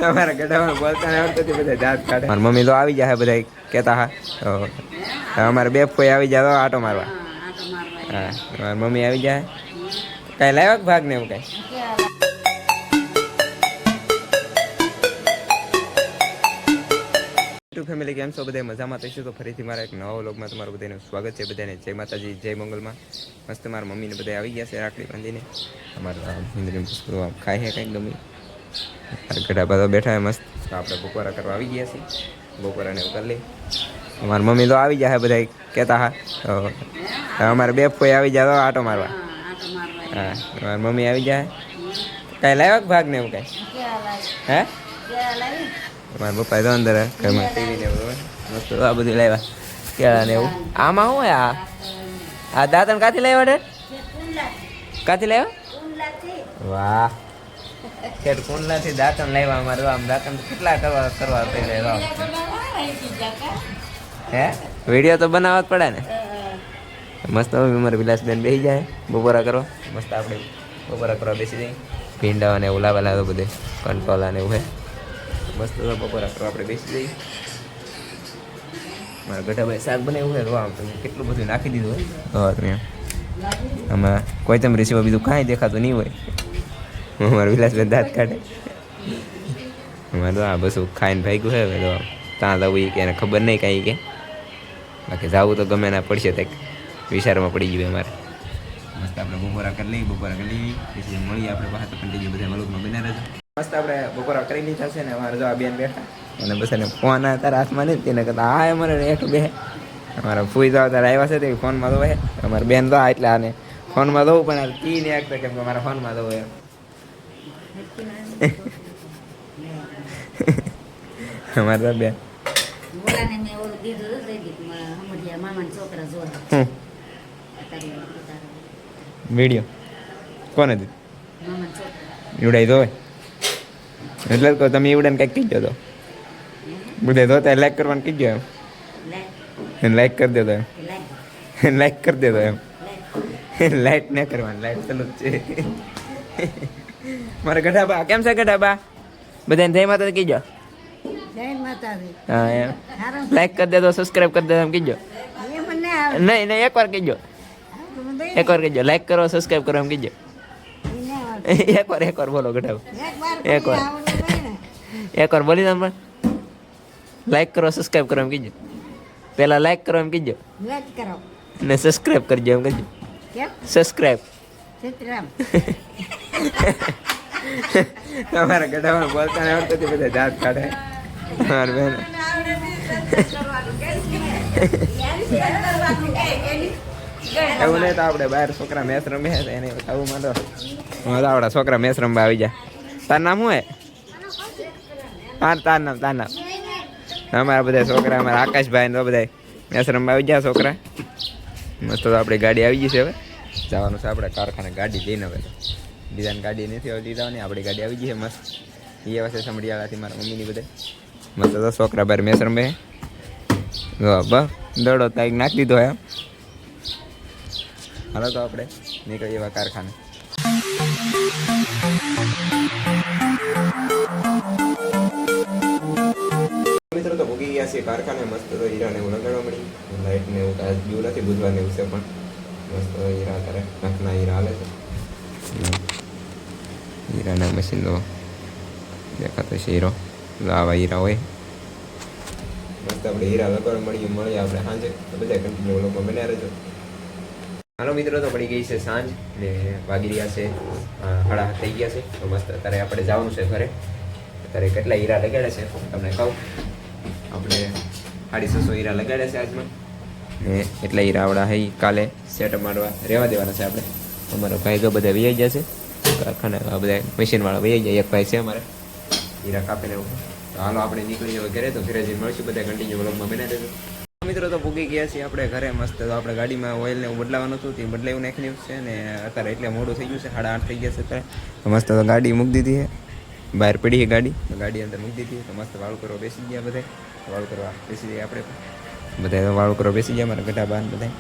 તમારા ગઢામાં બોલતા આવડતું બધા દાંત કાઢે. મારી મમ્મી તો આવી જાય બધા કહેતા હા તો અમારે બે કોઈ આવી જાય આટો મારવા. હા મારી મમ્મી આવી જાય કાંઈ લાવ્યો ભાગ ને એવું કાંઈ. ફેમિલી કેમ છો બધા મજામાં થઈશું તો ફરીથી મારા એક નવા વ્લોગમાં તમારું બધાનું સ્વાગત છે. બધાને જય માતાજી જય મંગલમાં. મસ્ત મારા મમ્મીને બધા આવી ગયા છે રાખડી બાંધીને. અમારા હિન્દુની ખાય છે કંઈક ગમી ગઢા બધા બેઠા મસ્ત. આપણે બપોરા કરવા આવી ગયા છીએ. બપોરાને એવું કરી લઈ. અમારી મમ્મી તો આવી જાય બધા કહેતા હા તો અમારે બે કોઈ આવી જાય આટો મારવા. હા મારી મમ્મી આવી જાય કાંઈ લાવ્યો ભાગ ને એવું કાંઈ. હે મારા પપ્પા તો અંદર ઘરમાં ટીવી ને એવું મસ્ત આ બધું લાવ્યા કેળા ને એવું. આમાં શું આ દાંતણ કાથી લાવ્યા ડેડ કાથી લાવ્યા? વાહ ખેડ કુંડલાથી દાંતણ લાવ્યા. અમારે આમ દાંતણ કેટલા કરવા પહેલા હે વિડીયો તો બનાવવા જ પડે ને. મસ્ત અમારે વિલાસબેન બેસી જાય બપોરા કરવા. મસ્ત આપણે બપોરા કરવા બેસી જઈએ. ભીંડા ને એવું લાવેલા તો બધે કંટોલા ને એવું હે મસ્ત બપોરા કરવા આપણે બેસી જઈએ. મારા ગઢાભાઈ શાક બનાવ્યું હોય આમ તમે કેટલું બધું નાખી દીધું હોય તમે આમાં કોઈ તમે રેસીપી બીજું કાંઈ દેખાતું નહીં હોય. અમારા વિલાસબેન દાંત કાઢે. અમારે તો આ બધું ખાઈને ભાગ્યું હોય તો ત્યાં જવું કે એને ખબર નહીં કાંઈ કે બાકી જવું તો ગમે ના પડશે તે વિચારમાં પડી ગયું અમારે. મસ્ત આપણે બપોરા કરી લઈએ પછી મળીએ આપણે પાસે તો કન્ટિન્યુ બધા મલુકમાં બના રહેજો. મસ્ત આપણે બપોરા કરી લીધા છે ને અમારે જો આ બેન બેઠા અને બસ એને ફોન તારા હાથમાં નહીં તેને કહેતા હા અમારે હેઠું બે અમારા ફૂઈ તો તારા આવ્યા છે તે ફોનમાં તો હે અમારે બેન તો એટલે આને ફોનમાં દઉં પણ કી નહીં આગતા કેમ કે અમારા ફોનમાં દઉં એમ. અમારે તો બેન વિડીયો કોને દીધું એવડાઈ દો એટલે કહો તમે એવડાને કંઈક કીધો તો બધા તો ત્યાં લાઈક કરવાનું કીધો એમ લાઈક કરી દેતો એમ લાઈક કરી દેતો એમ લાઈટ ના કરવાની લાઈટ ચાલુ જ છે. મારે ગઢાબા કેમ છે ગઢાબા બધાને જય માતા કીજો. હા એમ લાઈક કરી દેતો સબસ્ક્રાઈબ કરી દેતો એમ કીજો. નહીં એકવાર કીજો લાઈક કરો સબસ્ક્રાઈબ કરો એમ કીજો. એકવાર બોલો ગઢાબા એકવાર બોલી દો પણ લાઈક કરો સબસ્ક્રાઈબ કરો એમ કીજો. પહેલા લાઈક કરો એમ કીજો ને સબસ્ક્રાઈબ કરજો એમ કીજો. સબસ્ક્રાઈબ તમારા ગઢામાં બોલતા આવડતું બધા દાંત કાઢે. મારા બેન એવું નહીં તો આપણે બહાર છોકરા મેચ રમે એને આવું માંડો આપણા છોકરા મેચ રમવા આવી જાય. તાર નામ શું હે? તાર નામ અમારા બધા છોકરા અમારા આકાશભાઈ ને બધા મેચ રમવા આવી ગયા છોકરા. મસ્ત તો આપણી ગાડી આવી ગઈ છે. હવે જવાનું છે આપણે કારખાને ગાડી લઈને. હવે બીજાની ગાડી નથી આવી લીધા ને આપણી ગાડી આવી ગઈ છે મસ્ત. એ વસે સમડિયાળાથી મારા મમ્મીની બધે મસ્ત તો છોકરા બહાર મેચ રમે. બસ દડો તાઈક નાખી દીધો એમ. હાલો તો આપણે નીકળીએ એવા કારખાને. મિત્રો તો ભૂગી ગયા છીએ કારખાને. મસ્ત તો હીરાને એવું લગાડવા મળી. લાઇટ ને એવું કાંઈ ગયું નથી બુધવારને એવું છે પણ મસ્ત હીરા કરે નાખના હીરા હાલે છે. હીરાના મશીન તો દેખાતો છે હીરો આવા હીરા હોય મસ્ત. આપણે હીરા લગાડવા મળીએ આપણે સાંજે તો બધા કન્ટિન્યુ લોકોમાં બન્યા રહેજો. હાલો મિત્રો તો પડી ગઈ છે સાંજ ને વાગી રહ્યા છે 7:30 થઈ ગયા છે. તો મસ્ત અત્યારે આપણે જવાનું છે ઘરે. અત્યારે કેટલા હીરા લગાડ્યા છે તમને કહું. આપણે 650 હીરા લગાડ્યા છે આજમાં ને એટલા હીરા આવડા હઈ કાલે સેટ મારવા રહેવા દેવાના છે આપણે. અમારો ભાઈ તો બધા વૈયા ગયા છે કારખાના બધા મશીનવાળા વૈયા જાય. એક ભાઈ છે અમારે હીરા કાપીને એવું. તો હાલો આપણે નીકળી જવા ઘરે. તો ઘરે જઈને મળશું બધા કન્ટિન્યુ વ્લોગમાં બના દેજો. મિત્રો તો ભૂગી ગયા છીએ આપણે ઘરે મસ્ત. તો આપણે ગાડીમાં ઓઇલને એવું બદલાવાનું હતું તે બદલાવું નાખેલું છે ને અત્યારે એટલે મોડું થઈ ગયું છે 8:30 થઈ ગયા છે અત્યારે. તો મસ્ત તો ગાડી મૂકી દીધી છે બહાર પડી છે ગાડી. તો ગાડી અંદર મૂકી દીધી. તો મસ્ત વાળું કરવા બેસી ગયા બધા. વાળું કરવા બેસી જઈએ આપણે બધા. તો વાળું કરવા બેસી ગયા મારા ગઢા બાન બધા.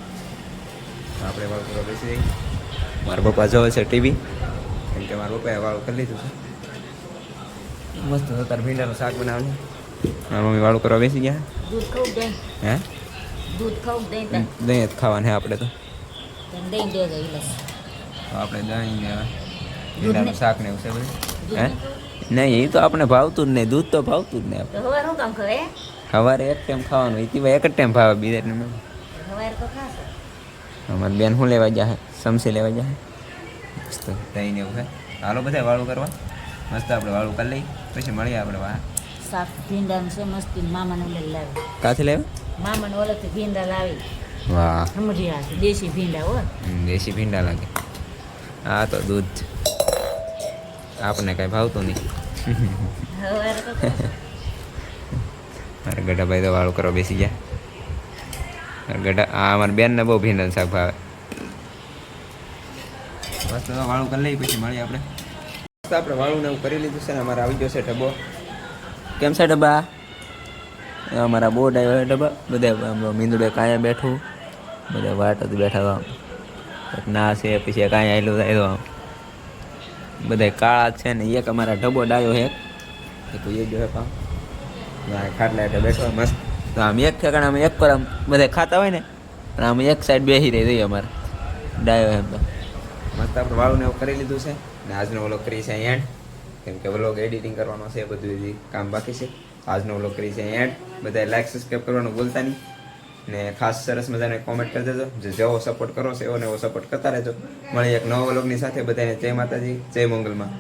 આપણે વાળું કરવા બેસી જઈએ. મારા પપ્પા જોવે છે ટીવી કેમ કે મારા પપ્પાએ વાળું કરી લીધું છે મસ્ત અત્યારે ભીંડાનું શાક બનાવે મારા મમ્મી વાળું કરવા બેસી ગયા દૂધ ખાવું દહીં હે દૂધ ખાવું દહીં દહીં જ ખાવાનું છે આપણે તો દહીં દેજો ઇલાસ આપણે દહીં ને ભીંડાનું શાક ને એવું છે બધું દૂધ હે નહીં એ તો આપણે ભાવતું જ નહીં દૂધ તો ભાવતું જ નહીં તો હવે શું કામ ખવે સવારે એક ટાઈમ ખાવાનું એ એક જ ટાઈમ ભાવે બીજા ટાઈમ હવે તો ખાશે અમારી બેન શું લેવા જાય સમસી લેવા જાય મસ્ત દહીં ને એવું છે હાલો બધા વાળું કરવા મસ્ત આપણે વાળું કરી લઈ પછી મળીએ આપણે વાહ શાક ભીંડાનું છે મસ્તી મામાને ઓલે લાવી કાથી લેવા મામાને ઓલેથી ભીંડા લાવી વાહ સમજી રાખી દેશી ભીંડા હો દેશી ભીંડા લાગે હા તો દૂધ આપણને કાંઈ ભાવતું નહીં હવે તો ખાશે. મારા ગઢાભાઈ તો વાળું કરવા બેસી ગયા મારા ગઢા આ અમારી બેનને બહુ ભીંડાનું શાક ભાવે બસ તો વાળું કરી લઈએ પછી મળીએ આપણે આપણે વાળું ને એવું કરી લીધું છે ને અમારે આવી ગયો છે ડબ્બો કેમ છે ડબ્બા અમારા બોર્ડ આવ્યો છે ડબ્બા બધા મીંદડે કાંઈ બેઠું બધા વાટ હતી બેઠા એક ના છે પછી કાંઈ આવેલું થાય આમ બધા કાળા છે ને એક અમારા ડબ્બો ડાયો છે એક એ જો પામ ખાટલા એટલે બેઠો મસ્ત તો આમ એક ઠેકાણે અમે એક પર આમ બધા ખાતા હોય ને અને આમ એક સાઈડ બેસી રહી દઈએ અમારે ડાયો એમ તો મસ્ત આપણે વાળું ને એવું કરી લીધું છે ને આજનો વ્લોગ કરી છે એન્ડ કેમ કે વ્લોગ એડિટિંગ કરવાનો છે બધું કામ બાકી છે આજનો વ્લોગ કરી છે એન્ડ બધા લાઈક સબસ્ક્રાઈબ કરવાનું ભૂલતા નહીં ને ખાસ સરસ મજાને કોમેન્ટ કરી દેજો જેવો સપોર્ટ કરો છો એવો ને એવો સપોર્ટ કરતા રહેજો મળી એક નવા વ્લોગની સાથે બધાને જય માતાજી જય મંગલમાં